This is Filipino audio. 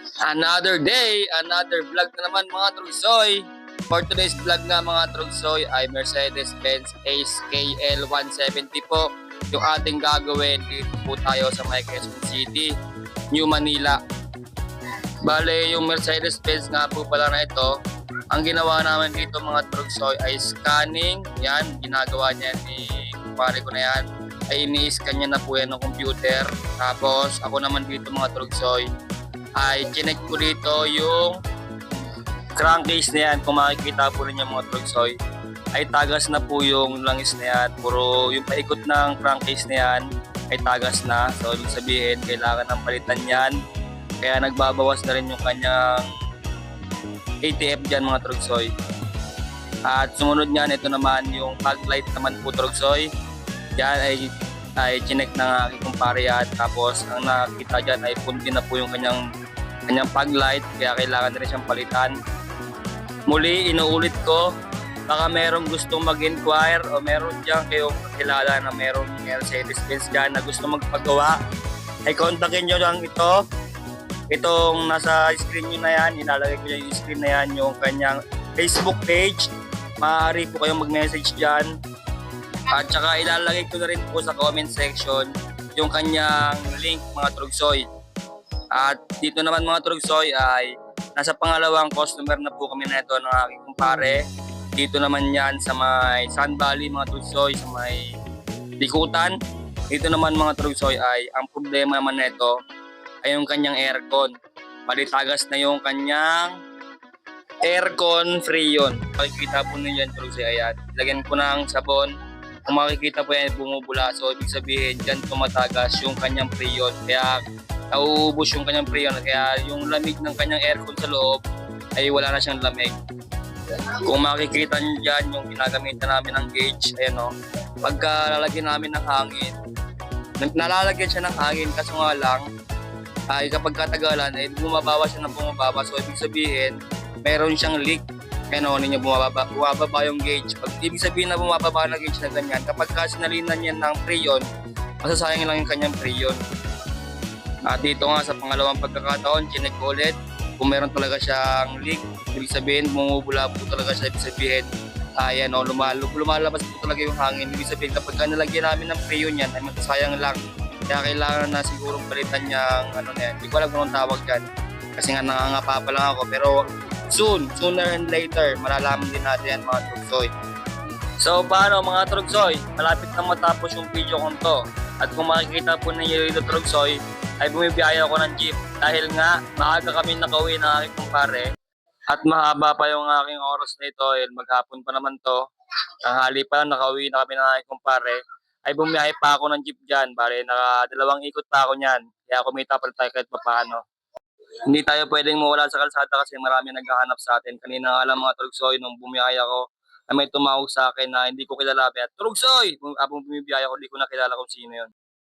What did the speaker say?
Another day, another vlog na naman mga Trugsoy. For today's vlog nga mga Trugsoy ay Mercedes-Benz Ace KL 170 po yung ating gagawin. Dito po tayo sa may Quezon City, New Manila. Bale, yung Mercedes-Benz nga po pala na ito, ang ginawa namin dito mga Trugsoy ay scanning. Yan, ginagawa niya ni kumpare ko na yan. Ay ini-scan niya na po yan ng computer. Tapos ako naman dito mga Trugsoy ay chinek ko dito yung crankcase na yan. Kung makikita po rin yung mga Trugsoy, ay tagas na po yung langis na yan. Puro yung paikot ng crankcase na yan ay tagas na. So ibig sabihin, kailangan ng palitan yan. Kaya nagbabawas na rin yung kanyang ATF dyan mga Trugsoy. At sumunod niyan, ito naman yung fog light naman po Trugsoy. Yan ay chinek na aking kumpare yan. Tapos ang nakita dyan ay pundi na po yung kanyang fog light, kaya kailangan na rin siyang palitan. Muli, inuulit ko, baka merong gustong mag-inquire o meron dyan kayong kilala na merong Mercedes-Benz dyan na gusto magpagawa, ay kontakin nyo lang ito. Itong nasa screen nyo na yan, ilalagay ko yung screen na yan, yung kanyang Facebook page. Maaari po kayong mag-message dyan. At saka ilalagay ko na rin po sa comment section yung kanyang link mga Trugsoy. At dito naman mga Trugsoy ay nasa pangalawang customer na po kami na ito ng aking kumpare. Dito naman yan sa may Sun Valley mga Trugsoy, sa may Likutan. Dito naman mga Trugsoy ay ang problema naman nito ay yung kanyang aircon. Malitagas na yung kanyang aircon freon. Makikita po ninyo yan Trugsoy, ayan. Lagyan ko ng sabon. Kung makikita po yan bumubula, so ibig sabihin dyan tumatagas yung kanyang freon. Kaya nauubos yung kanyang freon, kaya yung lamig ng kanyang aircon sa loob ay wala na siyang lamig. Kung makikita nyo dyan yung ginagamitan namin ng gauge, ayan o, pagka lalagyan namin ng hangin, nalalagyan siya ng hangin, kaso nga lang ay kapag katagalan ay bumababa siya ng bumababa, so ibig sabihin meron siyang leak. Kaya noon niya bumababa yung gauge. Pag ibig sabihin na bumababa na gauge na ganyan, kapag sinalinan niya ng freon, masasayang lang yung kanyang freon. At dito nga sa pangalawang pagkakataon, chinek ko ulit kung meron talaga siyang leak. Ibig sabihin, bumubula po talaga siya. Ibig sabihin, ayan o, lumalabas po talaga yung hangin. Ibig sabihin, kapag nalagyan namin ng freon yan, ay masasayang lang. Kaya kailangan na sigurong palitan niyang ano na yan. Hindi ko alam kung anong tawag dyan. Kasi nga nangangapa pa lang ako. Pero sooner and later, malalaman din natin yan mga Trugsoy. So paano mga Trugsoy? Malapit na matapos yung video kong to. At kung makikita po ninyo dito Trugsoy, ay bumibiyaya ako ng jeep dahil nga maaga kami nakauwi ng aking kumpare at mahaba pa yung aking oras nito dahil maghapon pa naman to. Tanghali pa nakauwi na kami ng aking kumpare, ay bumiyahe pa ako ng jeep dyan. Bale, dalawang ikot pa ako niyan. Kaya kumita pa tayo kahit paano. Hindi tayo pwedeng mawala sa kalsada kasi marami naghahanap sa atin. Kanina nga alam mga Trugsoy, nung bumiyahe ako, ay may tumawag sa akin na hindi ko kilala. At Trugsoy! Habang bumibiyaya ako, hindi ko na kilala kung sino yun.